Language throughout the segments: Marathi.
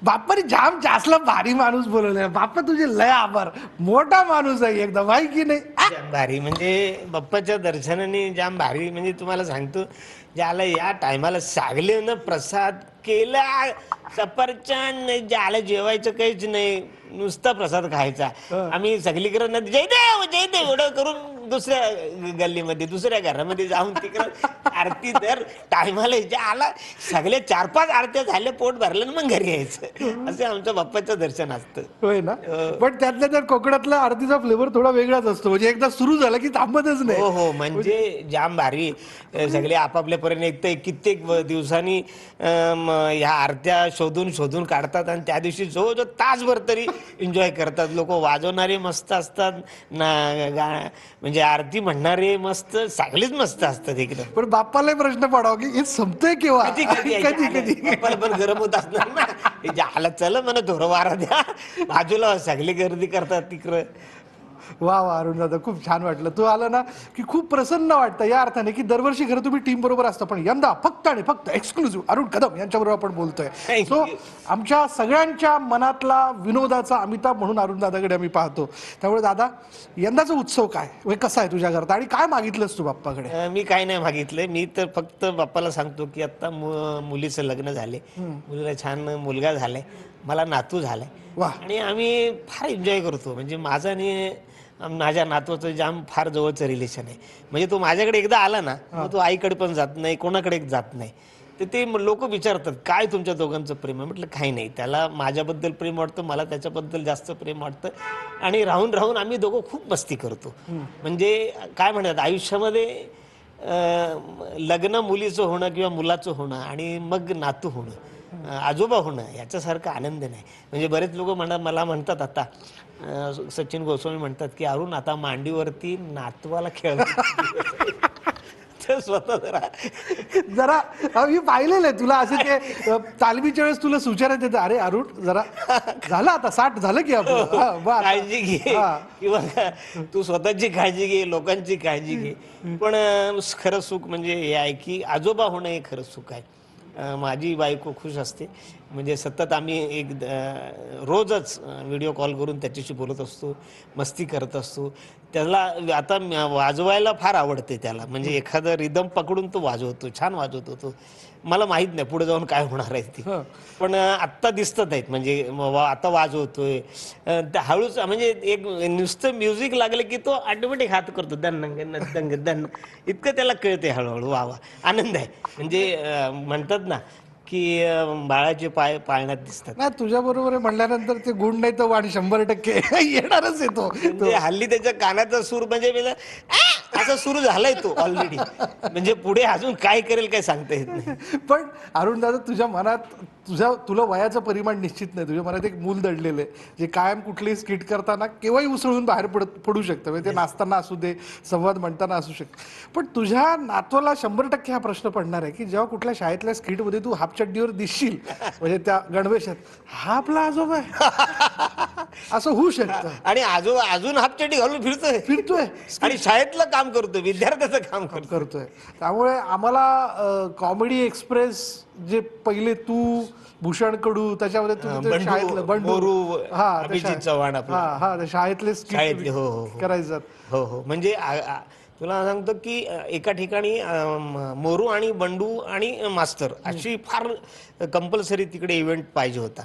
बाप्पाने जाम जासला भारी माणूस बोलवलाय. बाप्पा तुझे लय आभार, मोठा माणूस आहे एकदम, आहे की नाही? जाम भारी म्हणजे बाप्पाच्या दर्शनाने जाम भारी. म्हणजे तुम्हाला सांगतो, ज्याला या टायमाला सागलेनं प्रसाद केला, सफरचंद नाही, ज्याला जेवायचं काहीच नाही, नुसता प्रसाद खायचा. आम्ही सगळीकडे जय देव एवढं करून दुसऱ्या गल्लीमध्ये दुसऱ्या घरामध्ये जाऊन तिकडं आरती तर टायमाला आला, सगळे 4-5 आरत्या झाल्या, पोट भरलं मग घरी यायचं. असं आमच्या बाप्पाचं दर्शन असतं. होय ना. पण त्यातल्या त्यात कोकणातला आरतीचा फ्लेवर थोडा वेगळाच असतो, म्हणजे एकदा सुरू झाला की थांबतच नाही. हो हो, म्हणजे जाम भारी. सगळे आपापल्या परीने एक तर कित्येक दिवसांनी ह्या आरत्या शोधून शोधून काढतात आणि त्या दिवशी जो तासभर तरी एन्जॉय करतात. लोक वाजवणारे मस्त असतात ना, म्हणजे आरती म्हणणारे मस्त, सगळेच मस्त असतात इकडे. पण बाप्पाला प्रश्न पडावा की हे संपतंय केव्हा? कधी कधी कधी बाप्पाला पण गरम होत असणार ना, झालं चल म्हणा थोडं वारा द्या, बाजूला सगळी गर्दी करतात तिकडं. वा वा अरुण दादा, खूप छान वाटलं. तू आला ना की खूप प्रसन्न वाटतं, या अर्थाने की दरवर्षी खरं तुम्ही टीम बरोबर असता, पण यंदा फक्त आणि फक्त एक्सक्लुझिव्ह अरुण कदम यांच्याबरोबर आपण बोलतोय. Thank so you. आमच्या सगळ्यांच्या मनातला विनोदाचा अमिताभ म्हणून अरुण दादाकडे आम्ही पाहतो. त्यामुळे दादा, यंदाचा उत्सव काय म्हणजे कसा आहे तुझ्या घरात, आणि काय मागितलंस तू बाप्पाकडे? मी काय नाही मागितलंय. मी तर फक्त बाप्पाला सांगतो की आता मुलीचं लग्न झाले, मुलीला छान मुलगा झालाय, मला नातू झालाय. वा. आणि आम्ही फार एन्जॉय करतो. म्हणजे माझं आणि माझ्या नातवाचं जाम फार जवळचं रिलेशन आहे. म्हणजे तो माझ्याकडे एकदा आला ना, मग तो आईकडे पण जात नाही, कोणाकडे जात नाही. तर ते लोक विचारतात काय तुमच्या दोघांचं प्रेम आहे. म्हटलं काही नाही, त्याला माझ्याबद्दल प्रेम वाटतं, मला त्याच्याबद्दल जास्त प्रेम वाटतं. आणि राहून राहून आम्ही दोघं खूप मस्ती करतो. म्हणजे काय म्हणतात आयुष्यामध्ये लग्न मुलीचं होणं किंवा मुलाचं होणं आणि मग नातू होणं, आजोबा होणं, याच्यासारखा आनंद नाही. म्हणजे बरेच लोक मला म्हणतात आता, सचिन गोस्वामी म्हणतात की अरुण आता मांडीवरती नातवाला खेळ. स्वतः जरा मी पाहिलेलं आहे तुला असे ते तालमीच्या वेळेस तुला सूचना देतात, अरे अरुण जरा झालं आता 60 झालं की आपण काळजी घे, किंवा तू स्वतःची काळजी घे, लोकांची काळजी घे. पण खरं सुख म्हणजे हे आहे की आजोबा होणं हे खरं सुख आहे. माझी बायको खुश असते. म्हणजे सतत आम्ही रोजच व्हिडिओ कॉल करून त्याच्याशी बोलत असतो, मस्ती करत असतो. त्याला आता वाजवायला फार आवडते त्याला. म्हणजे एखादं रिदम पकडून तो वाजवतो, छान वाजवतो तो. मला माहीत नाही पुढे जाऊन काय होणार आहे ते, पण आत्ता दिसतात आहेत. म्हणजे आता वाजवतोय हळूच. म्हणजे एक नुसतं म्युझिक लागलं की तो ऑटोमॅटिक हात करतो, दन दंग दन, इतकं त्याला कळते हळूहळू. वा वा, आनंद आहे. म्हणजे म्हणतात ना की बाळाचे पाय पाळण्यात दिसतात. नाही, तुझ्या बरोबर म्हणल्यानंतर ते गुण नाही तर वाढ 100% येणारच येतो. म्हणजे हल्ली त्याच्या कानाचा सूर म्हणजे असा सुरू झालाय तो ऑलरेडी. म्हणजे पुढे अजून काय करेल काय सांगता येत नाही. पण अरुण दादा, तुझ्या मनात तुला वयाचं परिमाण निश्चित नाही, तुझ्या मनात एक मूल दडलेलं आहे जे कायम कुठलीही स्किट करताना केव्हाही उसळून बाहेर पडू शकतं. म्हणजे ते नाचताना असू दे, संवाद म्हणताना असू शकतं. पण तुझ्या नातवाला 100% हा प्रश्न पडणार आहे की जेव्हा कुठल्या शाळेतल्या स्किटमध्ये तू हाफचड्डीवर दिसशील, म्हणजे त्या गणवेशात, हा आपला आजोबा आहे असं होऊ शकतं. आणि आजोबा अजून हापचडी घालून फिरतोय आणि शाळेतलं काम करतोय, विद्यार्थ्याचं काम करतोय. त्यामुळे आम्हाला कॉमेडी एक्सप्रेस जे पहिले तू, भूषण कडू, त्याच्यामध्ये तू शाळेतलं बंडू, अभिजित चव्हाण आपला, शाळेतले शाळेतले करायचं. हो हो. म्हणजे तुला सांगतो की एका ठिकाणी मोरू आणि बंडू आणि मास्तर अशी फार कंपल्सरी तिकडे इव्हेंट पाहिजे होता.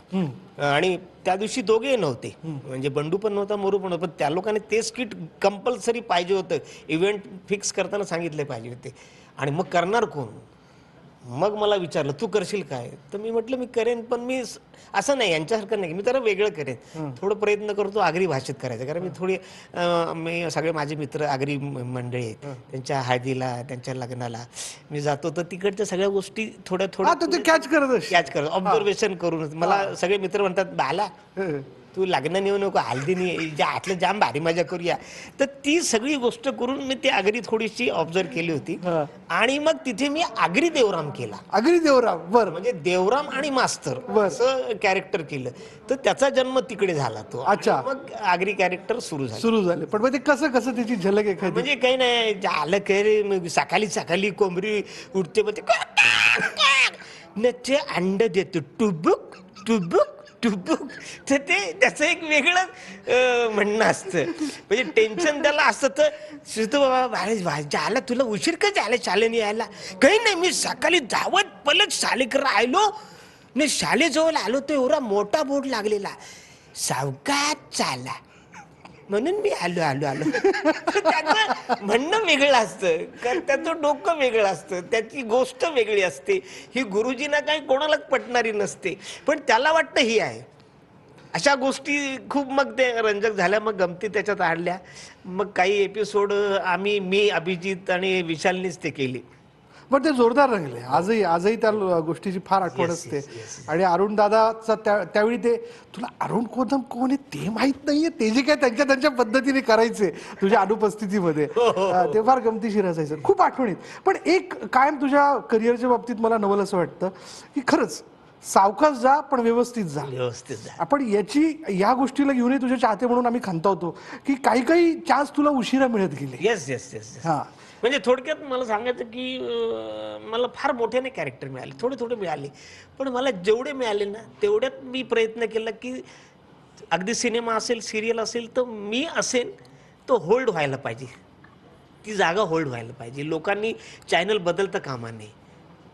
आणि त्या दिवशी दोघे नव्हते, म्हणजे बंडू पण नव्हता, मोरू पण नव्हता. पण त्या लोकांनी ते स्किट कंपल्सरी पाहिजे होतं, इव्हेंट फिक्स करताना सांगितले पाहिजे होते. आणि मग करणार कोण? मग मला विचारलं तू करशील काय? तर मी म्हटलं मी करेन, पण मी असं नाही यांच्यासारखं नाही, मी जरा वेगळं करेन. थोडं प्रयत्न करतो आगरी भाषेत करायचं. कारण मी थोडी मी सगळे माझे मित्र आगरी मंडळी आहेत, त्यांच्या हळदीला, त्यांच्या लग्नाला मी जातो, तर तिकडच्या सगळ्या गोष्टी थोड्या कॅच करत ऑब्झर्वेशन करून मला सगळे मित्र म्हणतात बाला तू लग्न नेऊ नको, हल्दी नाही, आतलं जाम भारी मजा करूया. तर ती सगळी गोष्ट करून मी ती आगरी थोडीशी ऑब्झर्व केली होती. आणि मग तिथे मी आगरी देवराम केला. आगरी देवराम, बरं. म्हणजे देवराम आणि मास्तर असं कॅरेक्टर केलं. तर त्याचा जन्म तिकडे झाला तो. अच्छा. मग आगरी कॅरेक्टर सुरू झाले. पण मग ते कसं त्याची झलक एखादी? म्हणजे काही नाही, झालं काय रे, सकाळी कोंबरी उठते, मग ते अंड देतो, टुबुक टुबुक टुबुक, तर ते त्याचं एक वेगळं म्हणणं असतं. म्हणजे टेन्शन त्याला असतं. तर शिरतो बाबा झाला तुला उशीर का झाला शाळेने यायला? काही नाही, मी सकाळी धावत पलट शाळेकडे आलो. मी शाळेजवळ आलो तर एवढा मोठा बोर्ड लागलेला, सावकाश चाला, म्हणून मी आलो आलो आलो. त्याचं म्हणणं वेगळं असतं, कारण त्याचं डोकं वेगळं असतं, त्याची गोष्ट वेगळी असते. ही गुरुजींना काही कोणालाच पटणारी नसते, पण त्याला वाटतं ही आहे. अशा गोष्टी खूप मग ते रंजक झाल्या. मग गमती त्याच्यात आणल्या. मग काही एपिसोड मी, अभिजित आणि विशालनीच ते केले. पण ते जोरदार रंगले. आजही त्या गोष्टीची फार आठवण असते. आणि अरुण दादाचा त्यावेळी ते तुला अरुण कोदम कोण आहे ते माहित नाहीये, ते जे काय त्यांच्या पद्धतीने करायचे तुझ्या अनुपस्थितीमध्ये, ते फार गमतीशीर असायचं. खूप आठवणीत. पण एक कायम तुझ्या करिअरच्या बाबतीत मला नवल असं वाटतं की खरंच सावकाश जा पण व्यवस्थित जा. व्यवस्थित जा. आपण या गोष्टीला घेऊनही तुझे चाहते म्हणून आम्ही खंतावतो की काही चान्स तुला उशिरा मिळत गेले. Yes yes yes. हा, म्हणजे थोडक्यात मला सांगायचं की मला फार मोठ्याने कॅरेक्टर मिळाले, थोडे मिळाले, पण मला जेवढे मिळाले ना तेवढ्यात मी प्रयत्न केला की अगदी सिनेमा असेल, सिरियल असेल, तर मी असेल तो होल्ड व्हायला पाहिजे, ती जागा होल्ड व्हायला पाहिजे. लोकांनी चॅनल बदलता कामा नये,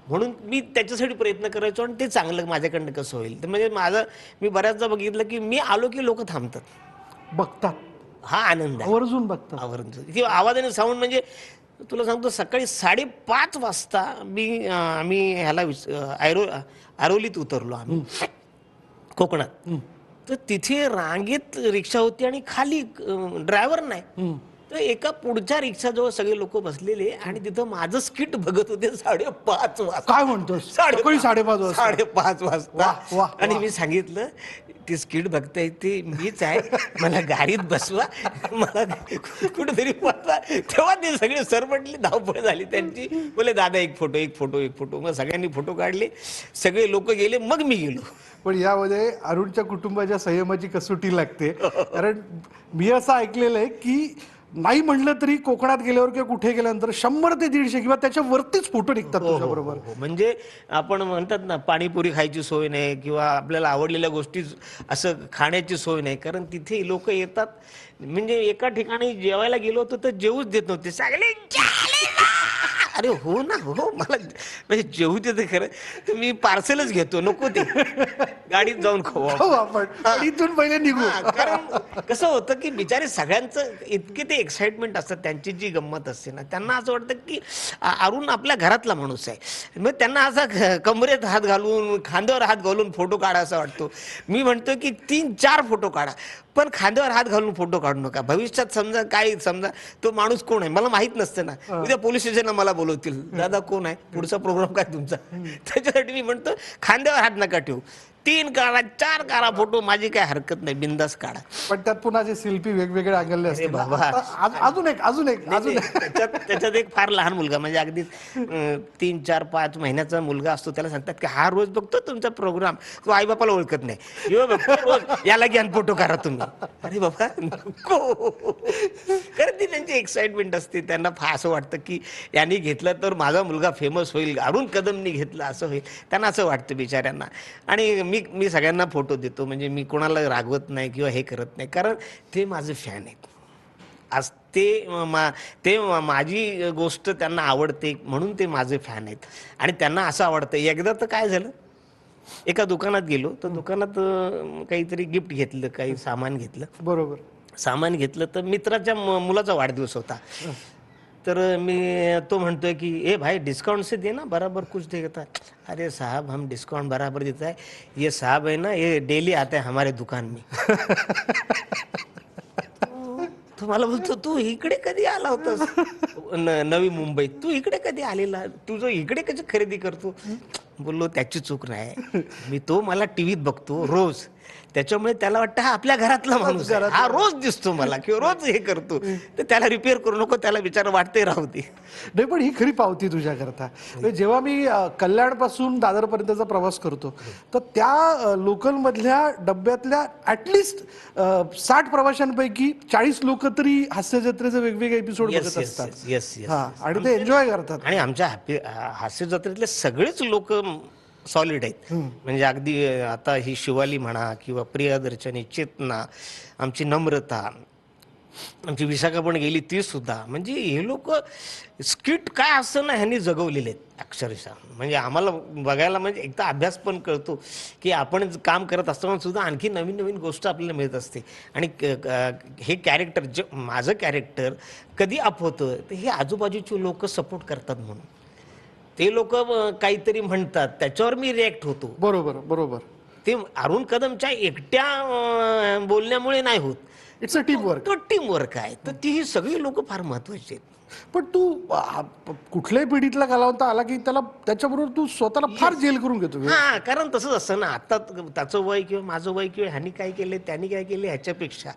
म्हणून मी त्याच्यासाठी प्रयत्न करायचो. आणि ते चांगलं माझ्याकडनं कसं होईल. तर म्हणजे मी बऱ्याचदा बघितलं की मी आलो की लोक थांबतात, बघतात, हा आनंद आहे. आवर्जून बघतात. आवर्जून किंवा आवाजाने साऊंड. म्हणजे तुला सांगतो सकाळी 5:30 वाजता आम्ही ह्याला आरोलीत उतरलो आम्ही कोकणात. तर तिथे रांगेत रिक्षा होती आणि खाली ड्रायव्हर नाही. तर एका पुढच्या रिक्षाजवळ सगळे लोक बसलेले आणि तिथं माझं स्किट बघत होते 5:30 वाजता. काय म्हणतोस? सकाळी 5:30 वाजता? 5:30 वाजता. वाह, वाह, आणि मी सांगितलं ती स्किट बघताय ते मीच आहे, मला गाडीत बसवा, मला कुठेतरी बसवा. तेव्हा ते सगळे सरपटले, धावपळ झाली त्यांची. बोले दादा एक फोटो. मग सगळ्यांनी फोटो काढले, सगळे लोक गेले, मग मी गेलो. पण यामध्ये अरुणच्या कुटुंबाच्या संयमाची कसोटी लागते. कारण मी असं ऐकलेलं आहे की नाही म्हणलं तरी कोकणात गेल्यावर किंवा कुठे गेल्यानंतर 100 ते 150 किंवा त्याच्या वरतीच फोटो निघतात तुझ्या बरोबर. म्हणजे आपण म्हणतात ना, पाणीपुरी खायची सोय नाही किंवा आपल्याला आवडलेल्या गोष्टी असं खाण्याची सोय नाही, कारण तिथे लोक येतात. म्हणजे एका ठिकाणी जेवायला गेलो होतो तर जेवूच देत नव्हते, सगळे अरे हो ना, हो मला म्हणजे जेवू देते खरं, तर मी पार्सलच घेतो, नको ते गाडीत जाऊन खाऊ आपण, इथून पहिले निघू. कारण कसं होतं की बिचारे सगळ्यांचं इतके ते एक्साइटमेंट असतात, त्यांची जी गंमत असते ना, त्यांना असं वाटतं की अरुण आपल्या घरातला माणूस आहे. मग त्यांना असा कमरेत हात घालून, खांद्यावर हात घालून फोटो काढा असा वाटतो. मी म्हणतो की 3-4 फोटो काढा, पण खांद्यावर हात घालून फोटो काढू नका. भविष्यात समजा तो माणूस कोण आहे मला माहित नसतं ना, उद्या पोलीस स्टेशनला मला बोलवतील, दादा कोण आहे, पुढचा प्रोग्राम काय तुमचा. त्याच्यासाठी मी म्हणतो खांद्यावर हात नका ठेवू, 3 काढा, 4 काढा फोटो, माझी काय हरकत नाही, बिंदास काढा. पण त्यात पुन्हा जे शिल्पी वेगवेगळे अंगले असते. अजून एक त्याच्यात एक फार लहान मुलगा, म्हणजे अगदी 3-4-5 महिन्याचा मुलगा असतो, त्याला सांगतात की हा रोज बघतो तुमचा प्रोग्राम, तो आई बापाला ओळखत नाही, यो बघतो रोज, याला घ्या फोटो काढा तुम्ही. अरे बाबा नको, कारण ती त्यांची एक्साइटमेंट असते. त्यांना फार असं वाटतं की यांनी घेतलं तर माझा मुलगा फेमस होईल, अरुण कदमनी घेतला असं होईल, त्यांना असं वाटतं बिचाऱ्यांना. आणि मी सगळ्यांना फोटो देतो, म्हणजे मी कोणाला रागवत नाही किंवा हे करत नाही, कारण ते माझे फॅन आहेत. आज ते माझी गोष्ट त्यांना आवडते म्हणून ते माझे फॅन आहेत. आणि त्यांना असं आवडतं. एकदा तर काय झालं, एका दुकानात गेलो, तर दुकानात काहीतरी गिफ्ट घेतलं, काही सामान घेतलं. बरोबर, सामान घेतलं तर मित्राच्या मुलाचा वाढदिवस होता. तर तो म्हणतोय की ए भाई डिस्काउंट से दे ना, बराबर कुछ देता. अरे साहब हम डिस्काउंट बराबर देता है, ये साहब है ना, ये डेली आता है हमारे दुकान में. तो मला बोलतो तू इकडे कधी आला होतास, नवी मुंबईत तू इकडे कधी आलेला, तुझं इकडे कधी खरेदी करतो. बोललो त्याची चूक नाही, मला टीव्हीत बघतो रोज, त्याच्यामुळे त्याला वाटतं हा आपल्या घरातला माणूस आहे, हा रोज दिसतो मला किंवा रोज हे करतो, तर त्याला रिपेअर करू नको, त्याला विचार वाटते राहू दे. नाही पण ही खरी पावती तुझ्याकरता. जेव्हा मी कल्याणपासून दादरपर्यंतचा प्रवास करतो, तर त्या लोकलमधल्या डब्यातल्या ॲटलिस्ट 60 प्रवाशांपैकी 40 लोक तरी हास्य जत्रेचे वेगवेगळे एपिसोड बघत असतात. आणि ते एन्जॉय करतात. आणि आमच्या हास्य जत्रेतले सगळेच लोक सॉलिड आहेत. म्हणजे अगदी आता ही शिवाली म्हणा किंवा प्रियदर्शनी, चेतना, आमची नम्रता, आमची विशाखा पण गेली ती सुद्धा. म्हणजे हे लोक स्किट काय असतं ना ह्यांनी जगवलेले आहेत अक्षरशः. म्हणजे आम्हाला बघायला म्हणजे एकदा अभ्यास पण कळतो की आपण काम करत असताना सुद्धा आणखी नवीन नवीन गोष्ट आपल्याला मिळत असते. आणि हे कॅरेक्टर जे माझं कॅरेक्टर कधी अप होतं तर हे आजूबाजूचे लोक सपोर्ट करतात म्हणून. ते लोक काहीतरी म्हणतात त्याच्यावर मी रिॲक्ट होतो. बरोबर बरोबर. ते अरुण कदमच्या एकट्या बोलण्यामुळे नाही होत. It's a team work. तो टीम वर्क आहे. तर ती ही सगळी लोक फार महत्वाची आहेत. पण तू कुठल्याही पिढीतला कलावंत आला की त्याला त्याच्याबरोबर तू स्वतःला फार जेल करून घेतो. हा, कारण तसंच असतं ना. आता त्याचं वय किंवा माझं वय किंवा ह्यांनी काय केले त्यांनी काय केले ह्याच्यापेक्षा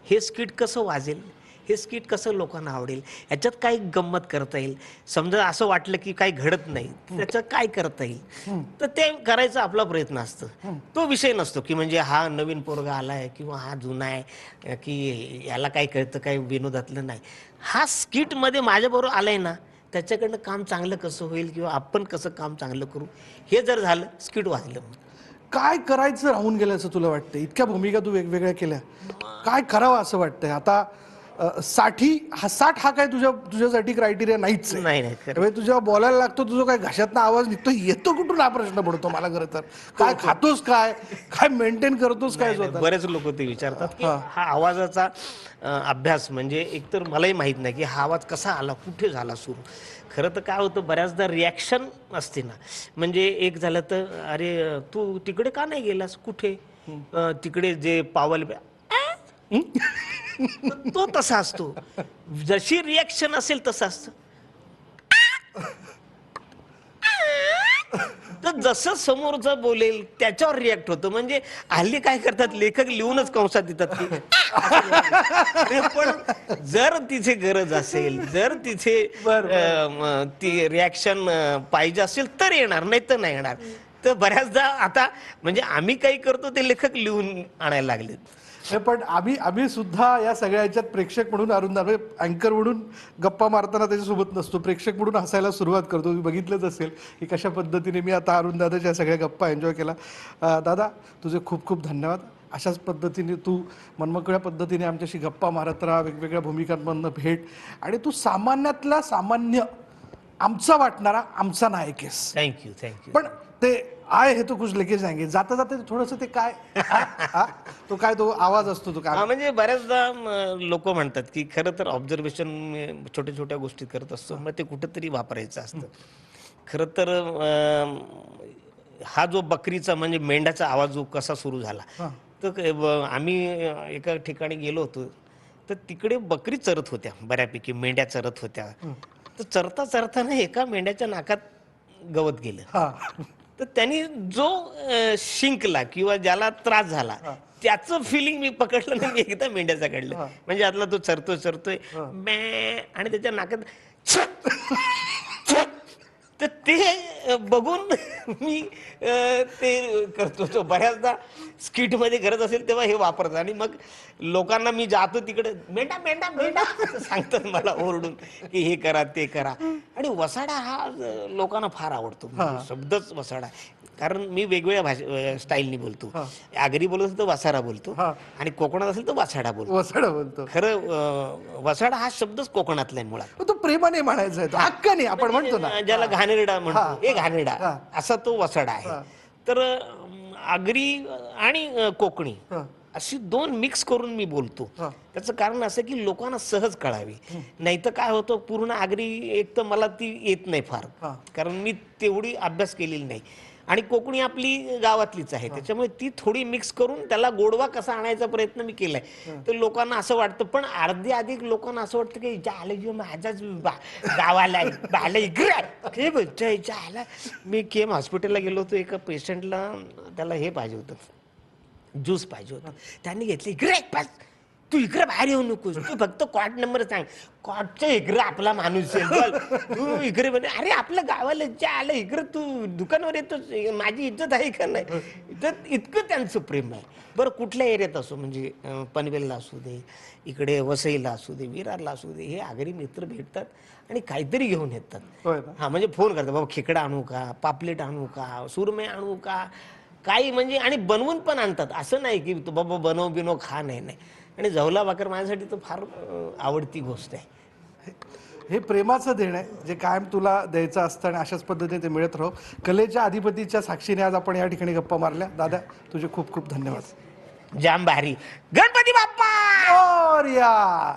हे स्किट कसं वाजेल, हे स्किट कसं लोकांना आवडेल, ह्याच्यात काय गंमत करता येईल. समजा असं वाटलं की काही घडत नाही त्याच्यात काय करता येईल तर ते करायचा आपला प्रयत्न असतो. तो विषय नसतो की म्हणजे हा नवीन पोरगा आलाय किंवा हा जुना आहे की याला काय कळतं काय विनोदातलं नाही. हा स्किटमध्ये माझ्याबरोबर आलाय ना त्याच्याकडनं काम चांगलं कसं होईल किंवा आपण कसं काम चांगलं करू हे जर झालं स्किट वाजलं. काय करायचं राहून गेलं असं तुला वाटतं? इतक्या भूमिका तू वेगवेगळ्या केल्या, काय करावं असं वाटतंय आता? 60 हा काय तुझ्यासाठी क्रायटेरिया नाहीच आहे. नाही खरं. त्यामुळे तू जेव्हा बोलायला लागतो तुझं काय घशातनं आवाज निघतो येतो कुठून हा प्रश्न पडतो मला खरं तर. काय खातोस, काय काय मेंटेन करतोस काय स्वतः? बरेच लोक ते विचारतात की हा आवाजाचा अभ्यास म्हणजे एकतर मलाही माहित नाही की हा आवाज कसा आला, कुठे झाला सुरू. खरं तर काय होतं बऱ्याचदा रिॲक्शन असते ना. म्हणजे एक झालं तर अरे तू तिकडे का नाही गेलास, कुठे तिकडे जे पावल तो तसा असतो. जशी रिॲक्शन असेल तसं असतं. तर जसं समोरचं बोलेल त्याच्यावर रिॲक्ट होतं. म्हणजे हल्ली काय करतात लेखक लिहूनच कंसात देतात की पण जर तिथे गरज असेल, जर तिथे ती रिॲक्शन पाहिजे असेल तर येणार, नाही तर नाही येणार. तर बऱ्याचदा आता म्हणजे आम्ही काही करतो ते लेखक लिहून आणायला लागलेत. पण आम्ही सुद्धा या सगळ्या ह्याच्यात प्रेक्षक म्हणून अरुणदा अँकर म्हणून गप्पा मारताना त्याच्यासोबत नसतो, प्रेक्षक म्हणून हसायला सुरुवात करतो. तुम्ही बघितलंच असेल की कशा पद्धतीने मी आता अरुणदादाच्या सगळ्या गप्पा एन्जॉय केला. दादा तुझे खूप खूप धन्यवाद. अशाच पद्धतीने तू मनमोकळ्या पद्धतीने आमच्याशी गप्पा मारत राहा, वेगवेगळ्या भूमिकांमधनं भेट, आणि तू सामान्यातला सामान्य आमचा वाटणारा आमचा नायक आहेस. थँक्यू. पण ते आय हे तो कुछ लेके जाएंगे जाता जाता थोडंसं ते काय तो काय तो आवाज असतो तो काय. म्हणजे बऱ्याचदा लोक म्हणतात की खरं तर ऑब्झर्वेशन छोट्या छोट्या गोष्टी करत असतो, मग ते कुठंतरी वापरायचं असतं. खरं तर हा जो बकरीचा म्हणजे मेंढ्याचा आवाज जो कसा सुरू झाला तर आम्ही एका ठिकाणी गेलो होतो तर तिकडे बकरी चरत होत्या, बऱ्यापैकी मेंढ्या चरत होत्या. तर चरता चरताना एका मेंढ्याच्या नाकात गवत गेलं. तर त्यांनी जो शिंकला किंवा ज्याला त्रास झाला त्याचं फिलिंग मी पकडलं नाही. मी एकदा मेंढ्याचा काढलं. म्हणजे आतला तो चरतोय आणि त्याच्या नाकात तर ते बघून मी ते करतो. बऱ्याचदा स्किटमध्ये गरज असेल तेव्हा हे वापरतात. आणि मग लोकांना मी जातो तिकडे मेंढा मेंढा मेंढा सांगतात मला ओरडून की हे करा ते करा. आणि वसाडा हा लोकांना फार आवडतो. शब्दच वसाडा. कारण मी वेगवेगळ्या स्टाईलनी बोलतो. आगरी बोलत असेल तर वसाडा बोलतो आणि कोकणात असेल तर वासाडा बोलतो. खरं वसाडा हा शब्दच कोकणातला आहे मुळात. तो प्रेमाने म्हणायचा आहे, हक्काने आपण म्हणतो ना, ज्याला घाणेरडा म्हणतो हे घाणेरडा असा तो वसाडा आहे. तर आगरी आणि कोकणी अशी दोन मिक्स करून मी बोलतो. त्याचं कारण असं की लोकांना सहज कळावी. नाही तर काय होतं पूर्ण आगरी एक तर मला ती येत नाही फार, कारण मी तेवढी अभ्यास केलेली नाही. आणि कोकणी आपली गावातलीच आहे त्याच्यामुळे ती थोडी मिक्स करून त्याला गोडवा कसा आणायचा प्रयत्न मी केलाय. तर लोकांना असं वाटतं, पण अर्धे अधिक लोकांना असं वाटतं की ज्या माझ्याच गावाला आला. मी केम हॉस्पिटलला गेलो होतो, एका पेशंटला त्याला हे पाहिजे होतं, ज्यूस पाहिजे होतं. त्यांनी घेतली ग्रेट पास. तू इकडे बाहेर येऊ नकोस, तू फक्त कॉट नंबर सांग. कॉटच्या इकडे आपला माणूस आहे, बोल. तू इकडे म्हणे, अरे आपल्या गावाला जे आलं इकडे तू दुकानावर येतोस, माझी इज्जत आहे का नाही. इतकं त्यांचं प्रेम आहे. बरं कुठल्या एरियात असो, म्हणजे पनवेलला असू दे, इकडे वसईला असू दे, विरारला असू दे, हे आगरी मित्र भेटतात आणि काहीतरी घेऊन येतात. होय ना. हा म्हणजे फोन करतात, बाबा खेकडा आणू का, पापलेट आणू का, सुरमई आणू का, काही म्हणजे, आणि बनवून पण आणतात. असं नाही की तू बाबा बनव बिनव खा, नाही नाही. आणि जवला भाकर माझ्यासाठी तर फार आवडती गोष्ट आहे. हे प्रेमाचं देणं आहे जे कायम तुला द्यायचं असतं आणि अशाच पद्धतीने ते मिळत राहो. कलेच्या अधिपतीच्या साक्षीने आज आपण या ठिकाणी गप्पा मारल्या. दादा तुझे खूप खूप धन्यवाद. जाम भारी. गणपती बाप्पा मोरया.